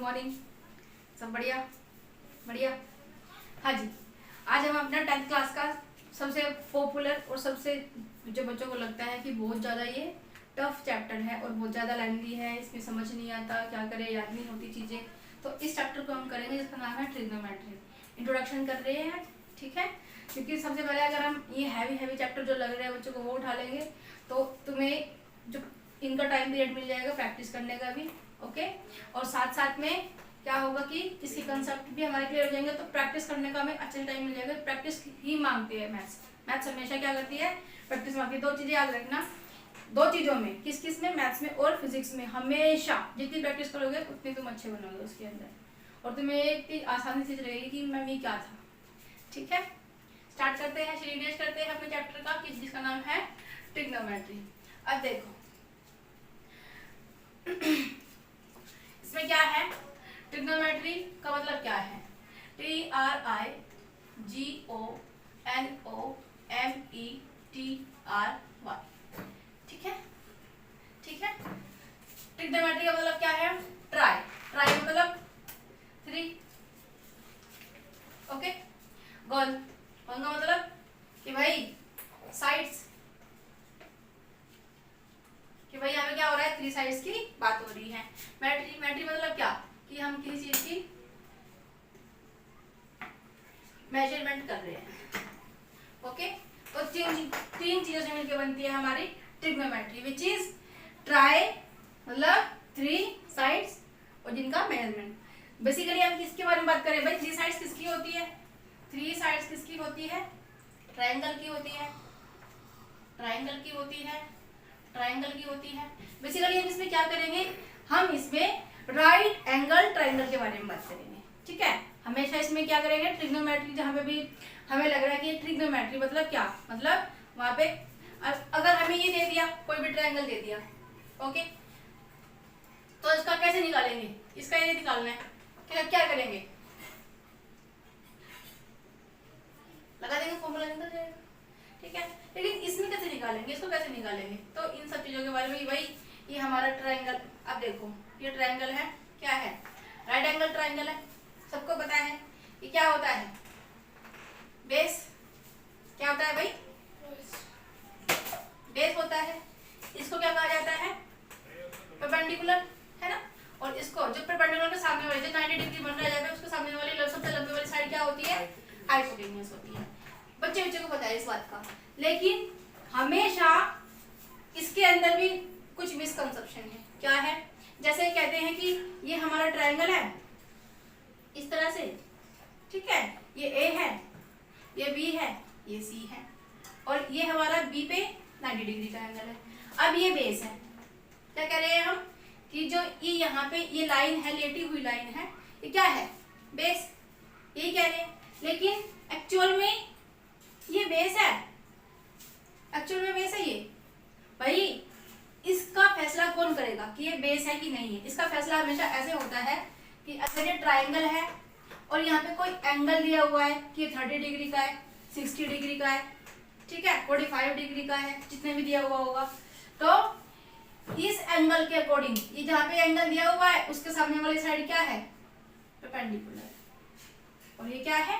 Morning. सब बढ़िया बढ़िया। हाँ जी, आज हम अपना 10th क्लास का सबसे पॉपुलर और सबसे जो बच्चों को लगता है कि बहुत ज़्यादा ये टफ चैप्टर है और बहुत ज़्यादा लेंथी है, इसमें समझ नहीं आता, क्या करें, याद नहीं होती चीज़ें, तो इस चैप्टर को हम करेंगे जिसका नाम है ट्रिग्नोमेट्री। इंट्रोडक्शन कर रहे हैं, ठीक है, क्योंकि सबसे पहले अगर हम ये हैवी चैप्टर जो लग रहे हैं बच्चों को वो उठा लेंगे तो तुम्हें जो इनका टाइम पीरियड मिल जाएगा प्रैक्टिस करने का भी, ओके। और साथ साथ में क्या होगा कि इसके कंसेप्ट भी हमारे क्लियर हो जाएंगे, तो प्रैक्टिस करने का हमें अच्छा टाइम मिल जाएगा। प्रैक्टिस ही मांगती है मैथ्स हमेशा क्या करती है, प्रैक्टिस मांगती है। दो चीज़ें याद रखना, दो चीज़ों में, किस किस में, मैथ्स में और फिजिक्स में, हमेशा जितनी प्रैक्टिस करोगे उतनी तुम अच्छे बनोगे उसके अंदर, और तुम्हें एक आसानी से रहेगी कि मैम ये क्या था। ठीक है, स्टार्ट करते हैं, रीडिंग करते हैं अपने चैप्टर का जिसका नाम है ट्रिग्नोमेट्री। अब देखो इसमें क्या है, ट्रिग्नोमेट्री का मतलब क्या है, TRIGNOMETRY। ठीक है, ठीक है। ट्रिग्नोमेट्री का मतलब क्या है, ट्राई, ट्राई मतलब 3, ओके। गोल, गोल का मतलब कि भाई साइड्स, कि भाई यहाँ पे क्या हो रहा है, 3 साइड्स की बात हो रही है। मैट्री, मैट्री मतलब क्या, कि हम किसी चीज की मेजरमेंट कर रहे हैं, ओके। तो तीन चीजों से मिलकर बनती है हमारी ट्रिग्नोमेट्री, विच इज ट्राई मतलब 3 साइड्स और जिनका मेजरमेंट। बेसिकली हम किसके बारे में बात करें भाई, 3 साइड्स किसकी होती है, 3 साइड्स किसकी होती है, ट्रायंगल की होती है, ट्रायंगल की होती है, ट्रायंगल की होती है। बेसिकली हम इसमें क्या करेंगे, हम इसमें राइट एंगल ट्रायंगल के बारे में बात करेंगे, ठीक है। हमेशा इसमें क्या करेंगे, ट्रिग्नोमेट्री जहाँ पे भी हमें लग रहा है कि ट्रिग्नोमेट्री मतलब क्या, मतलब वहां पे अगर हमें ये दे दिया, कोई भी ट्रायंगल दे दिया, ओके, तो इसका कैसे निकालेंगे, इसका ये निकालना है, क्या करेंगे, लगा देंगे, फॉर्मूला निकल जाएगा, ठीक है। लेकिन इसमें कैसे निकालेंगे, इसको कैसे निकालेंगे, तो इन सब चीजों के बारे में भाई, ये हमारा ट्रायंगल, अब देखो ये ट्रायंगल है, क्या है, राइट एंगल ट्रायंगल है, सबको पता है। ये क्या होता है, बेस, क्या होता है भाई, बेस होता है। इसको क्या कहा जाता है, परपेंडिकुलर, है ना। और इसको जो परपेंडिकुलर के सामने वाली, जो 90 डिग्री बन रहा है जहाँ पे, उसके सामने वाली सबसे लंबी वाली साइड क्या होती है, हाइपोटेन्यूज होती है। बच्चे को पता है इस बात का, लेकिन हमेशा इसके अंदर भी कुछ मिसकंसेप्शन है। क्या है, जैसे कहते हैं कि ये हमारा ट्रायंगल है इस तरह से, ठीक है, ये ए है, ये बी है, ये सी है, और ये हमारा बी पे 90 डिग्री का एंगल है। अब ये बेस है, क्या कह रहे हैं हम, कि जो ये यहाँ पे ये लाइन है, लेटी हुई लाइन है, ये क्या है, बेस, यही कह रहे हैं। लेकिन एक्चुअल में ये बेस है, एक्चुअल में बेस है ये भाई। इसका फैसला कौन करेगा कि ये बेस है कि नहीं है, इसका फैसला हमेशा ऐसे होता है कि अगर ये ट्रायंगल है और यहाँ पे कोई एंगल दिया हुआ है कि 30 डिग्री का है, 60 डिग्री का है, ठीक है, 45 डिग्री का है, जितने भी दिया हुआ होगा, तो इस एंगल के अकॉर्डिंग ये जहाँ पे एंगल दिया हुआ है उसके सामने वाली साइड क्या है, परपेंडिकुलर, और ये क्या है,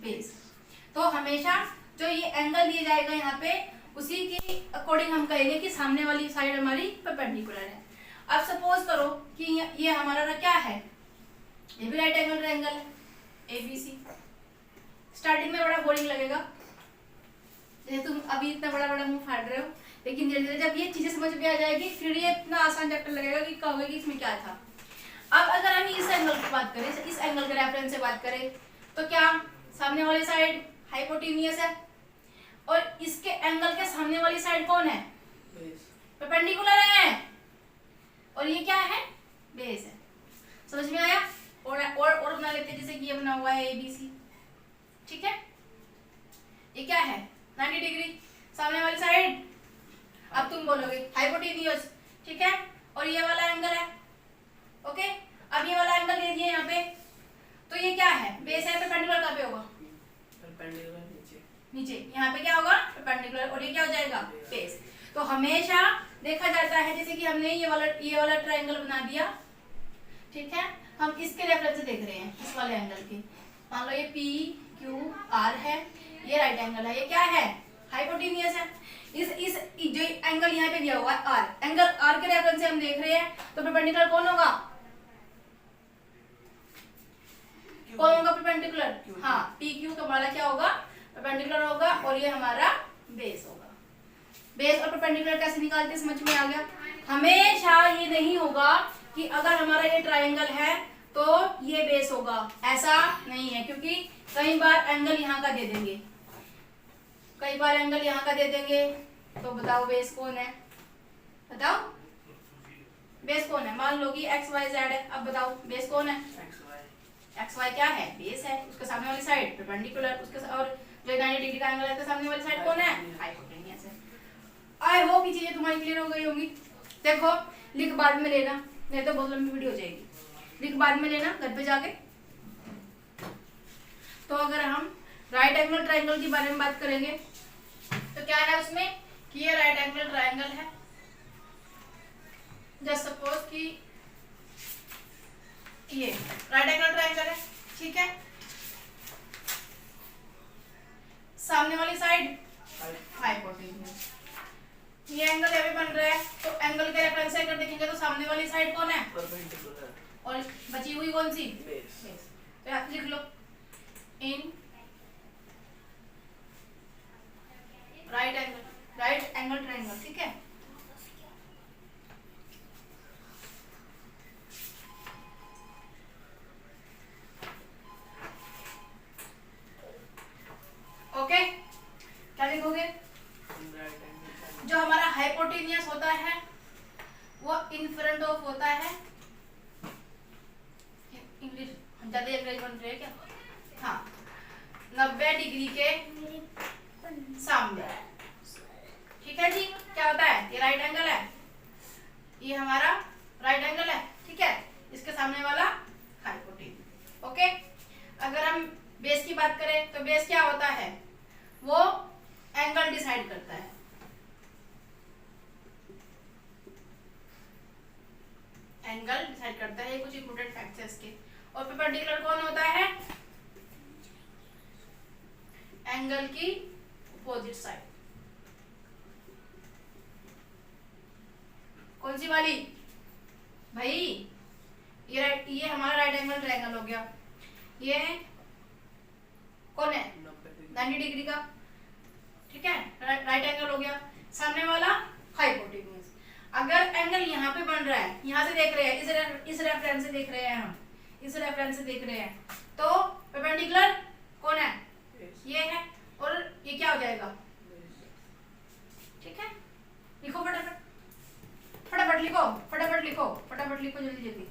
बेस। तो हमेशा जो ये एंगल दिया जाएगा यहाँ पे, उसी के अकॉर्डिंग हम कहेंगे कि सामने वाली साइड हमारी परपेंडिकुलर है। अब सपोज करो कि ये हमारा क्या है, ये भी राइट एंगल ट्रायंगल है, ABC। स्टार्टिंग में बड़ा बोरिंग लगेगा, जैसे तुम अभी इतना बड़ा बड़ा मुंह फाड़ रहे हो, लेकिन धीरे धीरे जब ये चीजें समझ में आ जाएगी फिर ये इतना आसान चैप्टर लगेगा कि कहोगे कि इसमें क्या था। अब अगर हम इस एंगल की बात करें, इस एंगल के रेफरेंस से बात करें, तो क्या सामने वाली साइड हाइपोटेन्यूज है, और इसके एंगल के सामने वाली साइड कौन है, परपेंडिकुलर है, और ये क्या है, बेस है। समझ में आया। और बना लेते हैं, जैसे कि ये बना हुआ है ABC, ठीक है, ये क्या है, 90 डिग्री, सामने वाली साइड, अब तुम बोलोगे हाइपोटेन्यूज, ठीक है, और ये वाला एंगल है, ओके। अब ये वाला एंगल दे दिए यहाँ पे, तो ये क्या है, बेस है, परपेंडिकुलर कहाँ पे होगा, परपेंडिकुलर नीचे, यहाँ पे क्या होगा, परपेंडिकुलर, और ये क्या हो जाएगा, बेस। तो हमेशा देखा जाता है, जैसे कि हमने ये वाला ट्रायंगल बना दिया, ठीक है, हम इसके रेफरेंस से देख रहे हैं, इस वाले एंगल के। मान लो ये पी क्यू आर है, ये राइट एंगल है, ये क्या है, हाइपोटेन्यूज है। इस जो एंगल यहाँ पे दिया हुआ है आर, एंगल आर के रेफरेंस से हम देख रहे हैं, तो परपेंडिकुलर कौन होगा, कौन होगा परपेंडिकुलर, हाँ पी क्यू का हमारा क्या होगा, परपेंडिकुलर होगा, और ये हमारा बेस होगा। बेस और परपेंडिकुलर कैसे निकालते हैं समझ में आ गया। हमेशा ये नहीं होगा कि अगर हमारा ये ट्रायंगल है तो ये बेस होगा, ऐसा नहीं है, क्योंकि कई बार एंगल यहाँ का दे देंगे, कई बार एंगल यहाँ का दे देंगे, तो बताओ बेस कौन है, बताओ बेस कौन है। मान लो कि एक्स वाई जेड है, अब बताओ बेस कौन है, एक्स वाई क्या है, बेस है, उसके सामने वाली साइड परपेंडिकुलर, उसके और जो 90 डिग्री का एंगल है उसके सामने वाली साइड कौन है, हाइपोटेन्यूज है। आई होप ये चीजें तुम्हारी क्लियर हो गई होंगी। देखो लिख बाद में लेना, नहीं तो बहुत लंबी वीडियो हो जाएगी, लिख बाद में लेना घर पे जाके। तो अगर हम राइट एंगल ट्रायंगल के बारे में बात करेंगे तो क्या है उसमें कि ये राइट एंगल ट्रायंगल है, जस्ट सपोज कि ये राइट एंगल ट्रायंगल है, ठीक है, सामने वाली साइड हाइपोटेन्यूज, ये एंगल यहाँ पे बन रहा है, तो एंगल के रेफरेंस से अगर देखेंगे तो सामने वाली साइड कौन है, परपेंडिकुलर, और बची हुई कौन सी, बेस। तो यहाँ लिख लो इन राइट एंगल ट्रायंगल, ठीक है। ओके, क्या लिखोगे, जो हमारा हाइपोटेन्यूज होता है वो इन फ्रंट ऑफ होता है, इंग्लिश ज्यादा अंग्रेजी बन रही है क्या, हाँ 90 डिग्री के सामने, ठीक है जी। क्या होता है, ये राइट एंगल है, ये हमारा राइट एंगल है, ठीक है, इसके सामने वाला हाइपोटेन्यूज। ओके, अगर हम बेस की बात करें तो बेस क्या होता है, वो एंगल डिसाइड करता है, एंगल डिसाइड करता है, ये कुछ इंपोर्टेंट फैक्ट्स है इसके। और परपेंडिकुलर कौन होता है, एंगल की अपोजिट साइड, कौन सी वाली भाई, ये हमारा राइट एंगल ट्रायंगल हो गया, ये कौन है 90 डिग्री का, ठीक है, राइट एंगल हो गया, सामने वाला हाइपोटेन्यूज। अगर एंगल यहाँ पे बन रहा है, यहाँ से देख रहे हैं, इस रेफरेंस से देख रहे हैं हम, इस रेफरेंस से देख रहे हैं, तो परपेंडिकुलर कौन है, ये है, और ये क्या हो जाएगा, ठीक है। लिखो फटाफट, फटाफट लिखो, फटाफट लिखो, फटाफट लिखो, जल्दी जल्दी।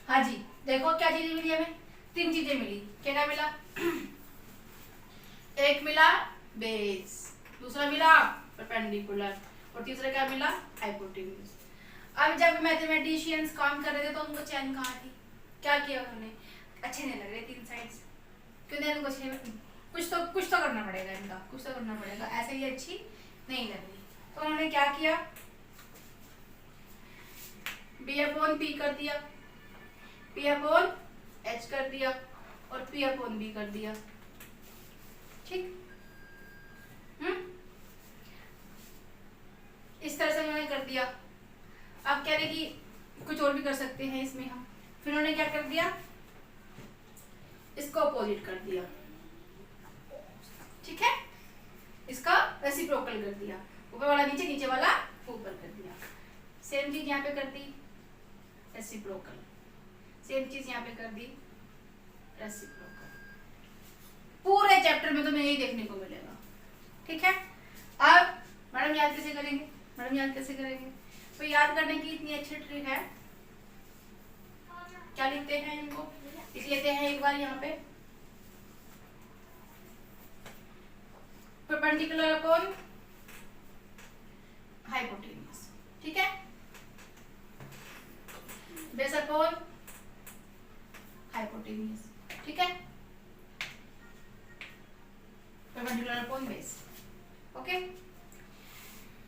हाँ जी, देखो क्या चीजें मिली हमें, 3 चीजें मिली, क्या क्या मिला, एक मिला बेस, दूसरा मिला परपेंडिकुलर, और तीसरा क्या मिला, हाइपोटेन्यूज। अब जब मैथमेटिशियंस काम कर रहे थे तो उनको चैन कहाँ थी, क्या किया उन्होंने, अच्छे नहीं लग रहे 3 साइड्स, क्यों नहीं, उनको कुछ तो करना पड़ेगा इनका, कुछ तो करना पड़ेगा, ऐसे ही अच्छी नहीं लग रही, तो उन्होंने क्या किया, B/P कर दिया, P/H कर दिया, और P/B कर दिया, ठीक, इस तरह से उन्होंने कर दिया। अब कह रहे कि लिखते हैं इसमें हम। फिर उन्होंने क्या कर दिया, इसको अपोजिट कर दिया, ठीक है, इसका रेसिप्रोकल कर दिया, ऊपर वाला नीचे, नीचे वाला ऊपर कर दिया। सेम चीज यहाँ पे कर दी रेसिप्रोकल, सेम चीज यहाँ पे कर दी रेसिप्रोकल। पूरे चैप्टर में तुम्हें यही देखने को मिलेगा, ठीक है। अब मैडम याद कैसे करेंगे, मैडम याद कैसे करेंगे, तो याद करने की इतनी अच्छी ट्रिक है। क्या लिखते हैं इनको, लिख लेते हैं एक बार यहाँ पे, परपेंडिकुलर अपॉन हाइपोटेन्यूज, ठीक है, बेस अपॉन हाइपोटेन्यूज, ठीक है, परपेंडिकुलर अपॉन बेस, ओके।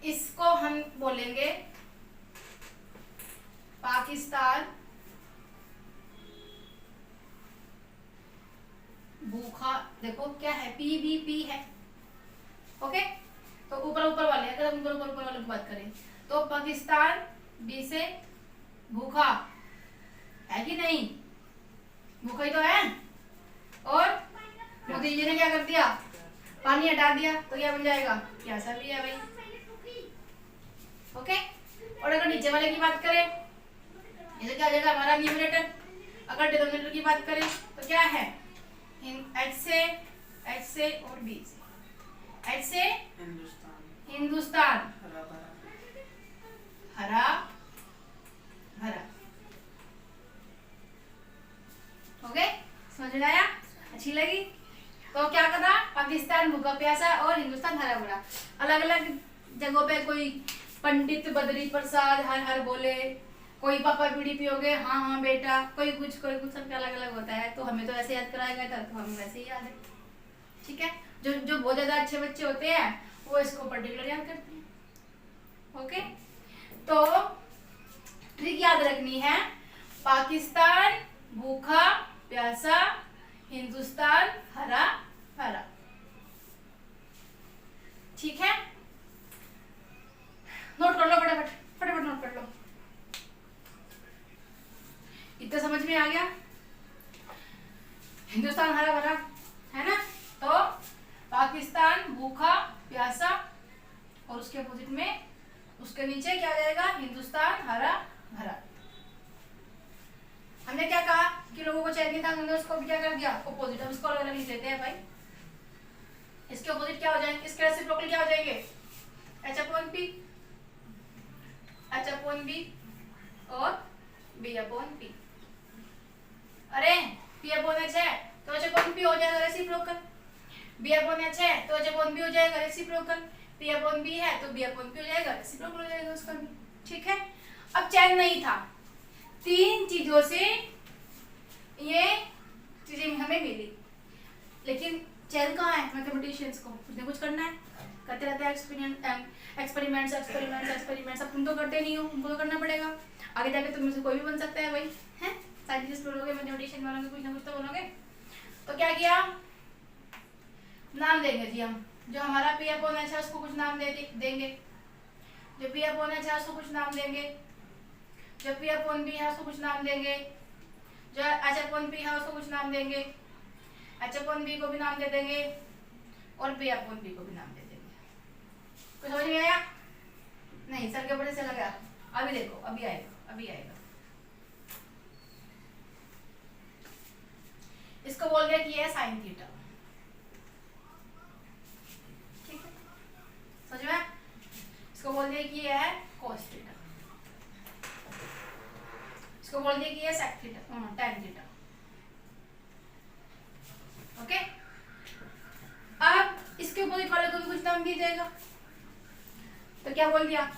इसको हम बोलेंगे पाकिस्तान भूखा, देखो क्या है, पी है, ओके। तो ऊपर ऊपर वाले, अगर हम ऊपर ऊपर वाले की बात करें तो पाकिस्तान बी से भूखा है कि नहीं, भूखा ही तो है। और मोदी जी ने क्या कर दिया, पानी हटा दिया, तो क्या बन जाएगा, प्यासा भी है भाई, ओके। और अगर नीचे वाले की बात करें, इसे क्या हो जाएगा हमारा न्यूमरेटर। अगर डिनोमिनेटर की बात करें तो क्या है, एच से और बी से, एच से हिंदुस्तान, हरा भरा, ओके, समझ में आया, अच्छी लगी। तो क्या करा, पाकिस्तान भूखा प्यासा और हिंदुस्तान हरा भरा। अलग अलग जगहों पे कोई पंडित बद्री प्रसाद हर हर बोले, कोई पापा बीड़ी पियोगे, हाँ हाँ बेटा, कोई कुछ सबका अलग अलग होता है। तो हमें तो ऐसे याद कराया गया था, तो हमें वैसे ही याद है, ठीक है। जो जो बहुत ज्यादा अच्छे बच्चे होते हैं वो इसको पर्टिकुलर याद करते हैं, ओके। तो ट्रिक याद रखनी है, पाकिस्तान भूखा प्यासा, हिंदुस्तान हरा भरा, ठीक है। नोट कर लो फटाफट, फटाफट नोट कर लो। इतना समझ में आ गया, हिंदुस्तान हरा भरा है ना, तो पाकिस्तान भूखा प्यासा और उसके अपोजिट में, उसके नीचे क्या आ जाएगा, हिंदुस्तान हरा भरा। हमने क्या कहा कि लोगों को चाहिए था, हमने उसको भी क्या कर दिया, अपोजिट। अब इसको अलग अलग लिख लेते हैं भाई। इसके अपोजिट क्या हो जाएंगे, इसके रेसिप्रोकल क्या हो जाएंगे, H upon P, H upon B और बी अपॉन पी। अरे पी अपॉन एच है तो एच अपॉन पी हो जाएगा रेसिप्रोकल, बी अपॉन एच है तो एच अपॉन बी हो जाएगा रेसिप्रोकल, पी अपॉन बी है तो बी अपॉन पी हो जाएगा रेसिप्रोकल, हो जाएगा उसका भी, ठीक है। अब चैन नहीं था, तीन चीजों से ये चीजें हमें मिली, लेकिन चैन कहाँ है, मैथमेटिशियंस को कुछ ना कुछ करना है, करते रहते हैं एक्सपेरिमेंट्स। अब तुम तो करते नहीं हो, तुमको तो करना पड़ेगा, आगे जाके तुम में से कोई भी बन सकता है भाई, हैं, साइंटिस्ट बोलोगे, मैथमेटिशियन बनोगे, कुछ ना कुछ तो बनोगे। तो क्या किया, नाम देंगे जी हम, जो हमारा पी अपॉन एच है उसको कुछ नाम देंगे, जो पी अपॉन एच है उसको कुछ नाम देंगे, जो पी अपॉन बी है उसको कुछ नाम देंगे, जो एच अपॉन पी है उसको कुछ नाम देंगे, एच अपॉन बी को भी नाम दे देंगे और पी अपॉन बी को भी नाम दे देंगे। कुछ समझ में आया, नहीं सर के ऊपर से लगा, अभी देखो, अभी आएगा, अभी आएगा। इसको बोल दिया कि ये है साइन थीटा, ठीक है, समझ में। इसको बोल दिया कि ये है कोस थीटा, इसको बोल दिया कि ये sec theta, tan theta, okay. अब इसके अपोजिट वाले को भी कुछ नाम दिया जाएगा, तो क्या बोल दिया,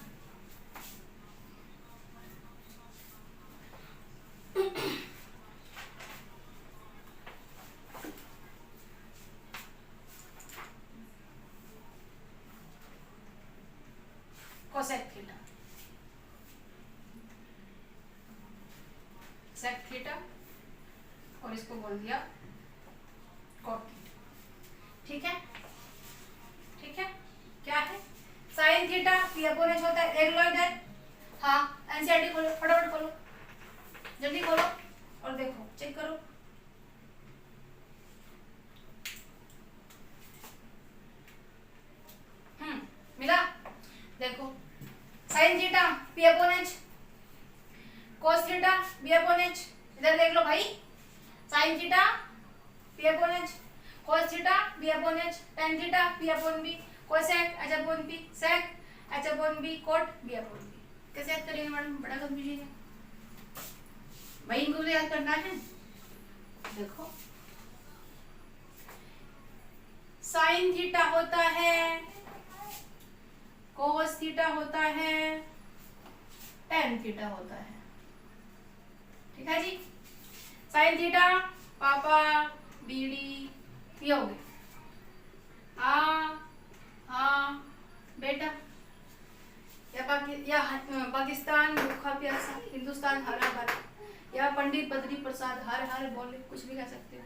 कोसेक थीटा, सेक थीटा, और इसको बोल दिया कॉट थीटा, ठीक है, ठीक है। क्या है, sign theta P upon H होता है, एक लॉइड है, हाँ एनसीईआरटी खोलो, फटाफट खोलो, जल्दी खोलो और देखो, चेक करो। मिला? देखो sine theta P upon H, cos theta B upon H. इधर देख लो भाई, sine theta P upon H, cos theta B upon H, tan theta P upon B, cosec H upon B, sec H upon B, cot B upon B. कैसे याद करेंगे madam? बड़ा confusion है भाई, इनको भी याद करना है। देखो साइन थीटा होता है, कोस थीटा होता है, टेन थीटा होता है। ठीक है जी। साइन थीटा पापा बीडी ये हो गए। हाँ बेटा, या पाकिस्तान भूखा प्यासा, हिंदुस्तान हरा भरा, या पंडित बद्री प्रसाद हर हर बोले, कुछ भी कह सकते हो।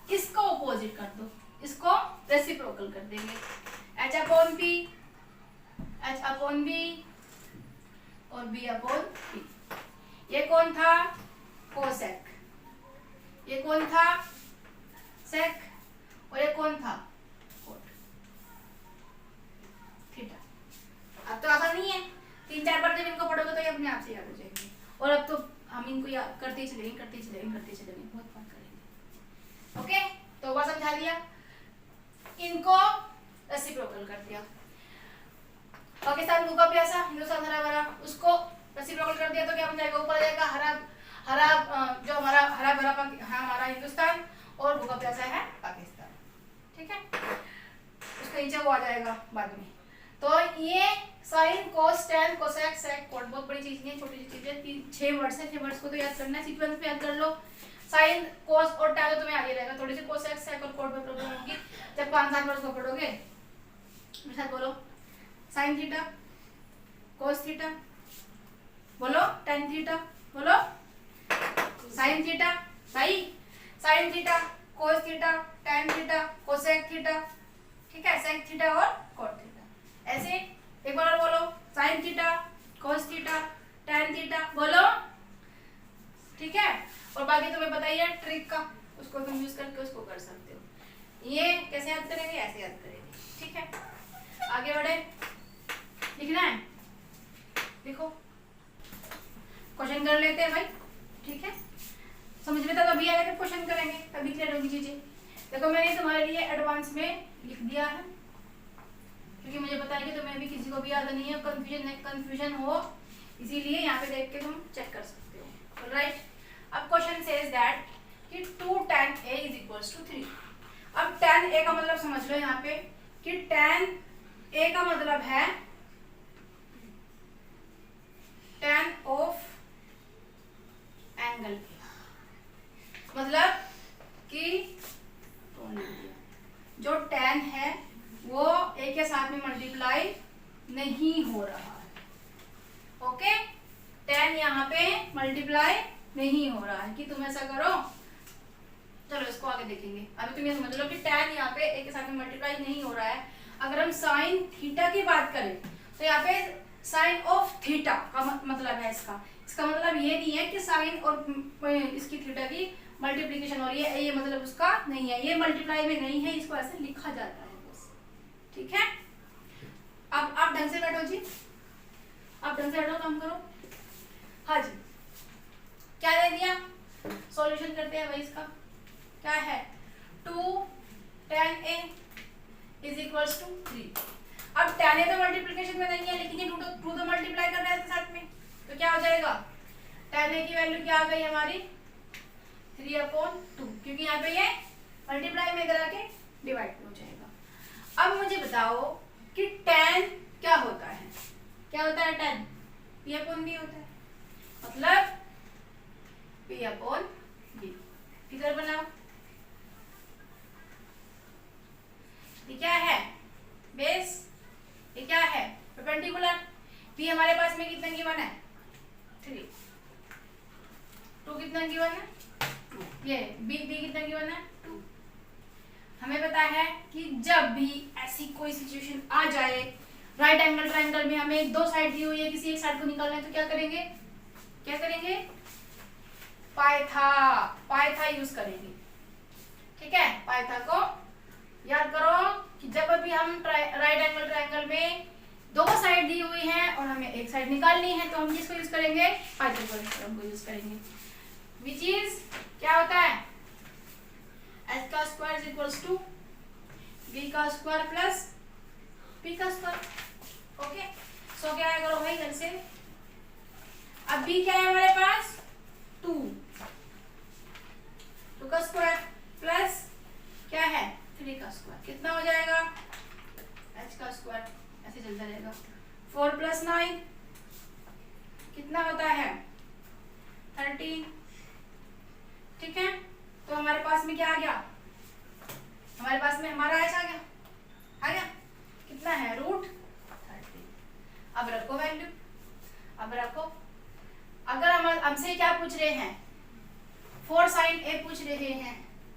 इसको ऑपोजिट कर दो, इसको रेसिप्रोकल कर देंगे। H upon P, H upon B और बी अपॉन पी। ये कौन था? कोसेक। ये कौन था? सेक। और ये कौन था? कोट। थीटा। अब तो आसान नहीं है, 3-4 बार जब इनको पढ़ोगे तो ये अपने आप से याद हो जाएंगे। और अब तो हम इनको याद करते ही चलेंगे, बहुत बार करेंगे। ओके, तो बात समझा दिया, इनको रेसिप्रोकल कर दिया। पाकिस्तान भूखा प्यासा, हिंदुस्तान हरा भरा, उसको रेसिप्रोकल कर दिया तो क्या बन जाएगा? ऊपर आ जाएगा हरा हरा, जो हमारा हरा भरा हमारा हिंदुस्तान, और भूखा प्यासा है पाकिस्तान। ठीक है, उसके नीचे वो आ जाएगा बाद में। तो ये sine cos tan cosec sec cot बहुत बड़ी चीज नहीं है, छोटी सी चीज है। 6 वर्ड्स है, 6 वर्ड्स को तो याद करना है, सीक्वेंस पे याद कर लो। साइन कोस और टेन तो तुम्हें आगे रहेगा, थोड़ी सी कोसेक सेक और कोट में प्रॉब्लम होगी जब 5-7 वर्ड्स को पढ़ोगे। मेरे साथ बोलो, साइन थीटा कोस थीटा, बोलो टेन थीटा, बोलो साइन थीटा, भाई sine theta cos theta tan theta cosec theta, ठीक है, सेक थीटा और कोट थीटा। ऐसे एक बार और बोलो, sine theta cos theta tan theta, बोलो। ठीक है, और बाकी तुम्हें पता ही है ट्रिक का, उसको तुम यूज करके उसको कर सकते हो। ये कैसे याद करेंगे? ऐसे याद करेंगे। ठीक है, आगे बढ़े, लिखना है, देखो क्वेश्चन कर लेते हैं भाई। ठीक है, समझ में तो अभी आएगा, जब क्वेश्चन करेंगे तभी क्लियर होगी चीजें। देखो मैंने तुम्हारे लिए एडवांस में लिख दिया है, क्योंकि मुझे पता है कि तुम्हें भी किसी को भी याद नहीं है, कंफ्यूजन हो, इसीलिए यहाँ पे देख के तुम चेक कर सकते हो। राइट, अब क्वेश्चन सेज दैट कि 2 tan a = 3। अब tan a का मतलब समझ लो यहाँ पे कि tan a का मतलब है tan ऑफ एंगल, मतलब कि जो tan है वो a के साथ में मल्टीप्लाई नहीं हो रहा है। ओके, tan यहाँ पे मल्टीप्लाई नहीं हो रहा है कि तुम ऐसा करो। चलो इसको आगे देखेंगे, अभी तुम ये समझ लो कि tan यहाँ पे a के साथ में मल्टीप्लाई नहीं हो रहा है। अगर हम साइन थीटा की बात करें तो यहाँ पे साइन ऑफ थीटा का मतलब है इसका मतलब ये नहीं है कि साइन और इसकी थीटा की मल्टीप्लिकेशन हो रही है, ये मतलब उसका नहीं है, ये मल्टीप्लाई में नहीं है, इसको ऐसे लिखा जाता है बस। ठीक है, अब आप ढंग से बैठो जी, आप ढंग से बैठो, काम करो। हाँ जी, क्या दे दिया? सॉल्यूशन करते हैं भाई। इसका क्या है? 2 tan a = 3। अब tan a तो मल्टीप्लिकेशन में नहीं है, लेकिन ये 2 तो मल्टीप्लाई कर रहा है साथ में, तो क्या हो जाएगा? tan a की वैल्यू क्या आ गई हमारी? 3/2, क्योंकि यहाँ पे ये मल्टीप्लाई में करा के डिवाइड हो जाएगा। अब मुझे बताओ कि tan क्या होता है? क्या होता है tan? p/b होता है, मतलब p/b। फिगर बनाओ, ये क्या है? बेस। ये क्या है? परपेंडिकुलर। p हमारे पास में कितना गिवन है? 3। 2 कितना गिवन है? 2। ये b कितना गिवन है? 2। हमें पता है कि जब भी ऐसी कोई सिचुएशन आ जाए, राइट एंगल ट्रायंगल में हमें 2 साइड दी हुई है, किसी एक साइड को निकालना है, तो क्या करेंगे? पाइथा यूज करेंगे। ठीक है, पाइथा को याद करो कि जब भी हम राइट एंगल ट्रायंगल में दो साइड दी हुई है और हमें एक साइड निकालनी है तो हम किसको यूज करेंगे, पाइथागोरस थ्योरम को यूज करेंगे। विच इज क्या होता है, h का square is equals to b का स्क्वायर प्लस p का स्क्वायर। ओके, सो क्या है, करो भाई घर से। अब b क्या है हमारे पास 2 का स्क्वायर प्लस क्या है 3 का स्क्वायर, कितना हो जाएगा h का स्क्वायर, ऐसे चलता रहेगा। 4 + 9 कितना होता है 13। ठीक है, तो हमारे पास में क्या आ गया, हमारे पास में हमारा h आ गया कितना है √13। अब रखो वैल्यू, अब रखो। अगर हम हमसे क्या पूछ रहे हैं, 4 sin a पूछ रहे हैं,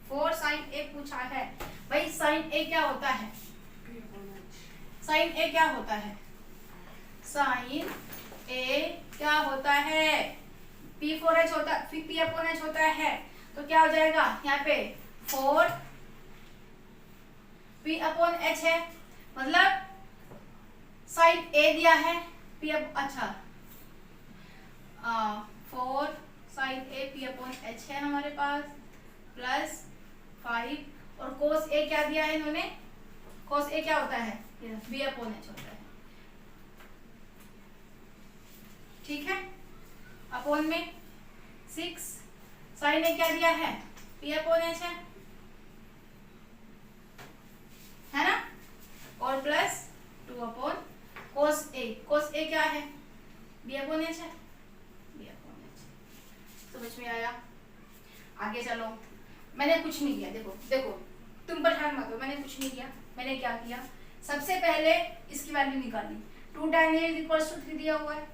4 sin a पूछा है भाई। sin a क्या होता है, sin a क्या होता है, sin a क्या होता है P/H होता है, P/H होता है। तो क्या हो जाएगा यहाँ पे 4 P/H है, मतलब sin a दिया है अच्छा 4 sin a P/H है हमारे पास प्लस 5 और cos a क्या दिया है इन्होंने, cos a क्या होता है B/H होता है। ठीक है, अपॉन में 6 sin a क्या दिया है P/H है ना, और प्लस 2 cos a क्या है B/H है, B/H। समझ में आया, आगे चलो। मैंने कुछ नहीं किया, देखो देखो तुम परेशान मत हो, मैंने कुछ नहीं किया। मैंने क्या किया, सबसे पहले इसकी वैल्यू निकाली। 2 tan a = 3 दिया हुआ है,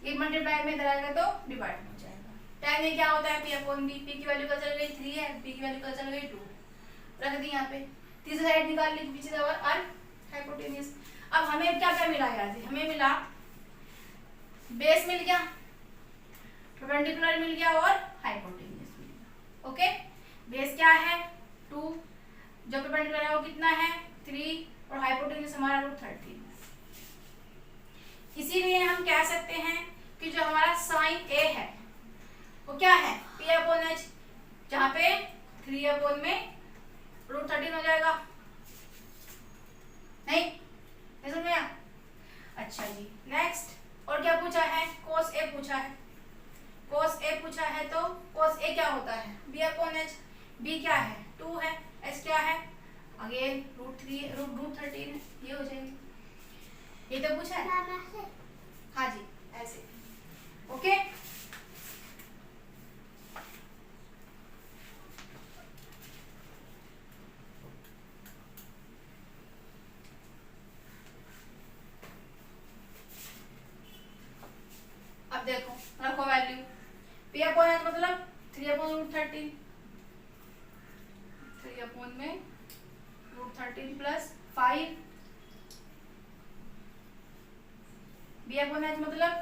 ये मल्टीप्लाई में इधर आएगा तो डिवाइड हो जाएगा। tan a क्या होता है P/B, P की वैल्यू पता चल गई 3 है, B की वैल्यू पता चल गई 2, रख दी यहाँ पे। तीसरी साइड निकाल ली, विच इज आवर हाइपोटेन्यूज। अब हमें क्या क्या मिला यहाँ से, हमें मिला बेस मिल गया, परपेंडिकुलर मिल गया और हाइपोटेन्यूज मिल गया। ओके, बेस क्या है 2, जो परपेंडिकुलर है वो कितना है 3 और हाइपोटेन्यूज हमारा √13। इसीलिए हम कह सकते हैं कि जो हमारा sin a है वो क्या है P/H, जहाँ पे 3 में √13 हो जाएगा। नहीं समझ में आया? अच्छा जी, नेक्स्ट और क्या पूछा है, cos a पूछा है। cos a पूछा है तो cos a क्या होता है B/H, B क्या है 2 है, h क्या है अगेन √13 ये हो जाएगी। ये तो पूछा है, हाँ जी ऐसे। ओके, अब देखो रखो वैल्यू। P/H मतलब 3/√13, 3 में √13 प्लस 5। B/H मतलब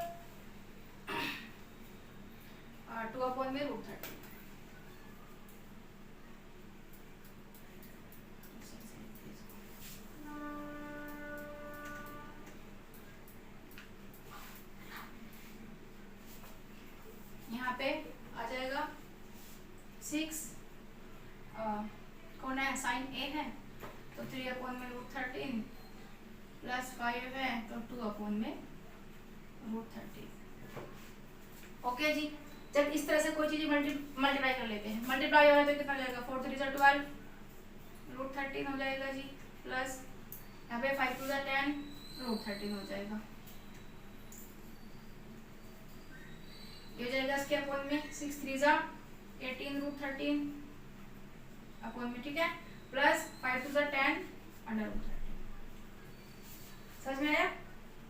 2 में √13। यहाँ पे आ जाएगा 6 कौन है sin a है तो 3 में √13 प्लस 5 है तो 2 में √13। ओके जी, जब इस तरह से कोई चीज मल्टीप्लाई कर लेते हैं, मल्टीप्लाई हो रहा है तो कितना हो जाएगा 4 3 12 √13 हो जाएगा जी, प्लस यहाँ पे 5 2 10 √13 हो जाएगा। ये हो जाएगा इसके अपॉन में 6 3 18 √13 अपॉन में, ठीक है, प्लस 5 2 10 अंडर √13। समझ में आया,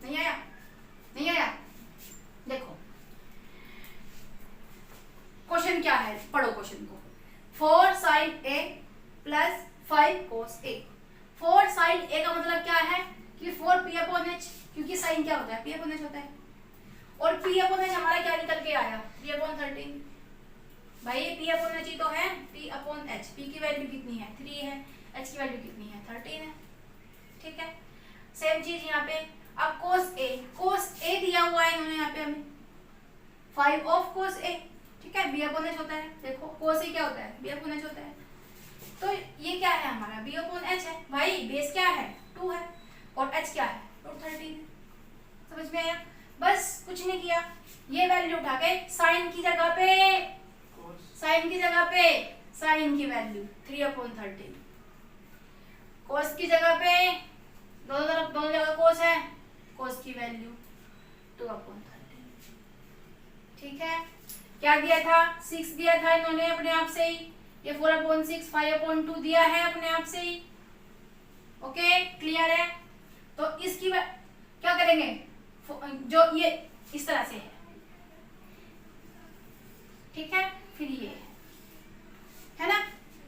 नहीं आया, नहीं आया? देखो क्वेश्चन क्या है, पढ़ो क्वेश्चन को। 4 sin a plus 5 cos a। 4 sin a का मतलब क्या है कि 4 P/H, क्योंकि sin क्या होता है P/H होता है, और P/H हमारा क्या निकल के आया 3/13। भाई पी अपॉन एच ही तो है, पी अपॉन एच। पी की वैल्यू कितनी है 3 है, एच की वैल्यू कितनी है 13 है। ठीक है, सेम चीज यहाँ पे। अब कोस ए दिया हुआ है इन्होंने यहाँ पे हमें 5 ऑफ कोस ए। ठीक है, बी अपॉन एच होता है। देखो कोस ए क्या होता है, बी अपॉन एच होता है। तो ये क्या है हमारा, बी अपॉन एच है। भाई बेस क्या है 2 है और एच क्या है √13 है। समझ में आया? बस कुछ नहीं किया, ये वैल्यू उठा के साइन की जगह पे, साइन की जगह पे साइन की वैल्यू 3/13, कोस की जगह पे दोनों जगह कोस है, कोस की वैल्यू 2/13। ठीक है, क्या दिया था 6 दिया था इन्होंने अपने आप से ही, ये 4/6 5/2 दिया है अपने आप से ही। ओके क्लियर है? तो इसकी क्या करेंगे, जो ये इस तरह से है। ठीक है, फिर ये है ना।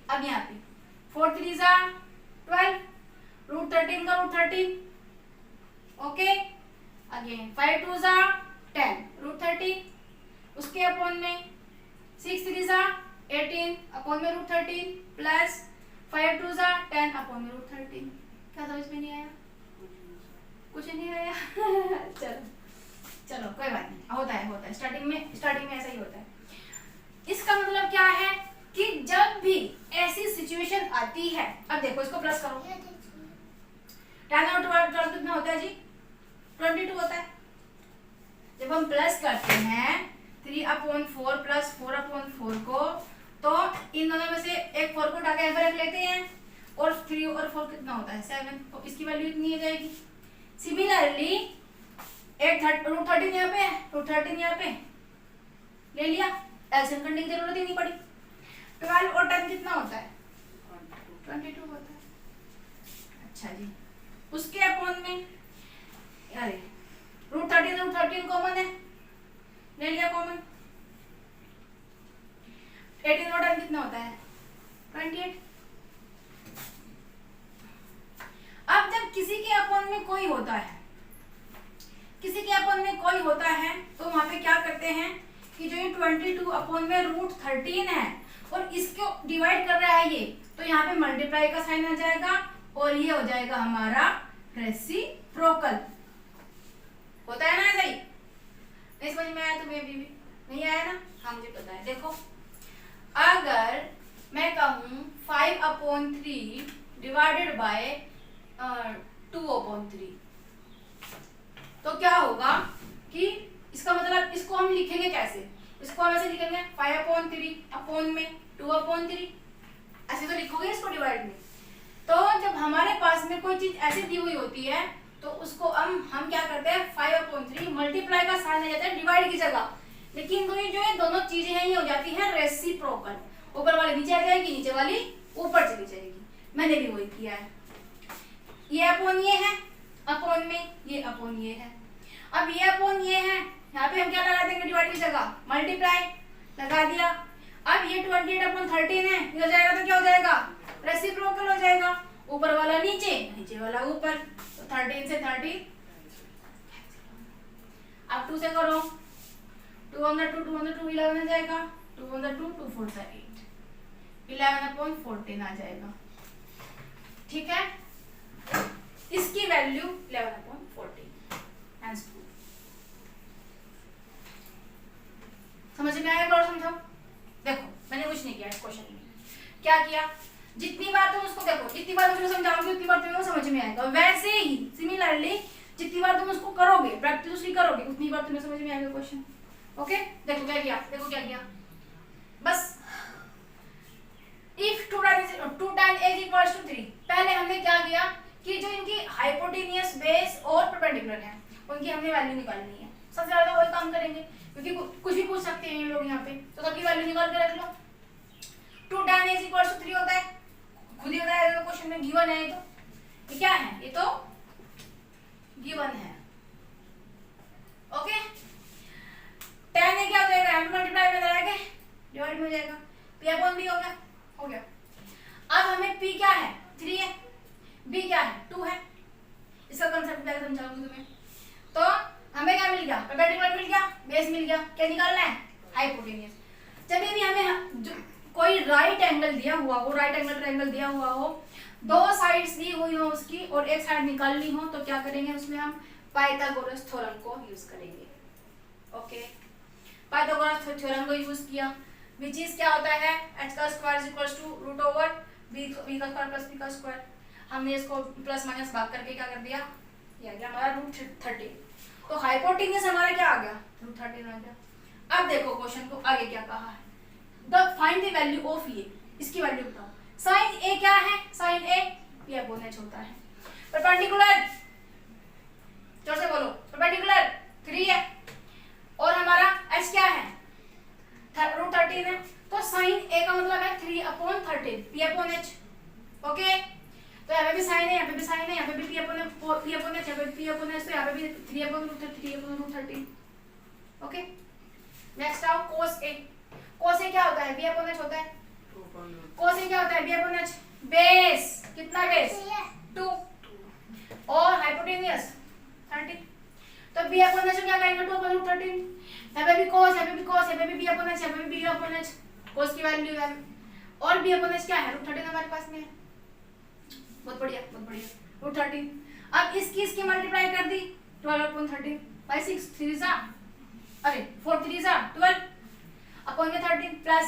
अब यहाँ पे 4 3 12, √13 का √13। ओके, अगेन 5 2 10, √13 उसके अपॉन में 6 3 18 अपॉन में √13 प्लस 5 2 10 अपॉन में √13। क्या समझ में नहीं आया? कुछ नहीं आया? चलो कोई बात नहीं, होता है स्टार्टिंग में ऐसा ही होता है। इसका मतलब क्या है कि जब भी ऐसी सिचुएशन आती है, अब देखो इसको प्लस करो, 10 और 12 कितना होता है जी 22 होता है। जब हम प्लस करते हैं 3/4 प्लस 4/4 को, तो इन दोनों में से एक 4 को उठा के रख लेते हैं, और 3 और 4 कितना होता है 7, तो इसकी वैल्यू इतनी हो जाएगी। सिमिलरली एक √13 यहाँ पे, √13 यहाँ पे ले लिया, एलसीएम करने की जरूरत ही नहीं पड़ी। 12 और 10 कितना होता है 22 होता है। अच्छा जी, उसके अपॉन में अरे √13 कॉमन है, ले लिया कॉमन। 18 और 10 कितना होता है 28। अब जब किसी के अपॉन में कोई होता है, किसी के अपॉन में कोई होता है, तो वहां पे क्या करते हैं कि जो ये 22 अपॉन में √13 है और इसको डिवाइड कर रहा है ये, तो यहाँ पे मल्टीप्लाई का साइन आ जाएगा और ये हो जाएगा हमारा रेसिप्रोकल। होता है ना ऐसा ही? नहीं समझ में आया तुम्हें? भी नहीं आया ना? हाँ मुझे पता है। देखो अगर मैं कहूँ 5/3 डिवाइडेड बाय 2/3, तो क्या होगा कि इसका मतलब इसको हम लिखेंगे कैसे, इसको हम ऐसे लिखेंगे 5/3 अपॉन में 2/3, ऐसे तो लिखोगे इसको डिवाइड में। तो जब हमारे पास में कोई चीज ऐसी दी हुई होती है, तो उसको हम क्या करते हैं 5/3 मल्टीप्लाई का साइन आ जाता है डिवाइड की जगह, लेकिन तो ये जो है दोनों चीजें हैं ये हो जाती है रेसिप्रोकल। ऊपर वाली नीचे आ जाएगी, नीचे वाली ऊपर चली जाएगी। मैंने भी वही किया है, ये अपॉन ये है, अपॉन में ये अपॉन ये है। अब ये अपॉन ये है, यहाँ पे हम क्या लगा देंगे डिवाइड की जगह मल्टीप्लाई लगा दिया। अब ये 28/13 है, इधर जाएगा तो क्या हो जाएगा रेसिप्रोकल हो जाएगा। ऊपर वाला नीचे, नीचे वाला ऊपर, तो 13 से 30। अब 2 से करो, 2 on 2 11 आ जाएगा, 2 on 2 2 4 8, 11/14 आ जाएगा। ठीक है, इसकी वैल्यू 11/14 आंसर। समझ में आया? और समझाओ। देखो मैंने कुछ नहीं किया इस क्वेश्चन में, क्या किया, जितनी बार तुम उसको देखो, जितनी बार तुम समझाओगे उतनी बार तुम्हें वो समझ में आएगा। वैसे ही सिमिलरली जितनी बार तुम उसको करोगे, प्रैक्टिस उसकी करोगे, उतनी बार तुम्हें समझ में आएगा क्वेश्चन। ओके, देखो क्या किया, देखो क्या किया, बस इफ 2 tan a = 3, पहले हमने क्या किया कि जो इनकी हाइपोटेनियस बेस और परपेंडिकुलर है उनकी हमने वैल्यू निकालनी है। सबसे ज्यादा वही काम करेंगे, क्योंकि कुछ भी पूछ सकते हैं ये लोग यहाँ पे, तो सबकी वैल्यू निकाल के रख लो। 2 tan a = 3 होता है, खुद ही होता है, क्वेश्चन में गिवन है। तो ये क्या है, ये तो गिवन है। ओके, tan a क्या हो जाएगा, m मल्टीप्लाई में लगा के डिवाइड में हो जाएगा, p अपॉन b हो गया। अब हमें p क्या है 3 है, b क्या है 2 है। इसका कांसेप्ट पहले समझाऊंगी तुम्हें। तो हमें क्या मिल गया, परपेंडिकुलर मिल गया, बेस मिल गया, क्या निकालना है हाइपोटेनियस। जब भी हमें कोई राइट एंगल दिया हुआ हो, राइट एंगल ट्रायंगल दिया हुआ हो, दो साइड्स दी हुई हो उसकी और एक साइड निकालनी हो, तो क्या करेंगे उसमें हम पाइथागोरस थ्योरम को यूज करेंगे। ओके, पाइथागोरस थ्योरम को यूज किया, विच इज क्या होता है, h का square is equals to root over b का स्क्वायर प्लस b का स्क्वायर। हमने इसको प्लस माइनस भाग करके क्या कर दिया, ये आ गया हमारा रूट 13। तो हाइपोटेन्यूज हमारा क्या आ गया, रूट 13 आ गया। अब देखो क्वेश्चन को आगे क्या कहा है, the find the value of A, इसकी वैल्यू बताओ। साइन ए क्या है, साइन ए ये अपोनेंट होता है। परपेंडिकुलर, जोर से बोलो, परपेंडिकुलर 3 है और हमारा h क्या है, रूट 13 है। तो साइन ए का मतलब है 3/13 p अपॉन h। ओके, तो यहाँ पे भी साइन है, यहाँ पे भी साइन है, यहाँ पे भी p अपॉन h, यहाँ पे p अपॉन h, तो यहाँ पे भी 3/√13। ओके, नेक्स्ट आओ कोस ए। कोस ए क्या होता है, b अपॉन h होता है। कोस ए क्या होता है, b अपॉन h, बेस कितना, बेस 2 और हाइपोटेन्यूज 30। तो b अपॉन h क्या करेंगे, 2/13। यहाँ पे भी कोस, यहाँ पे भी कोस, यहाँ पे भी b अपॉन h, यहाँ पे भी b अपॉन h, कोस की वैल्यू है और b अपॉन h क्या है, √13 हमारे पास में है। बहुत बढ़िया, बहुत बढ़िया, √13। अब इसकी मल्टीप्लाई कर दी 12/13 बाय 6, 3 जा, अरे 4 3 जा 12 अपॉन में 13 प्लस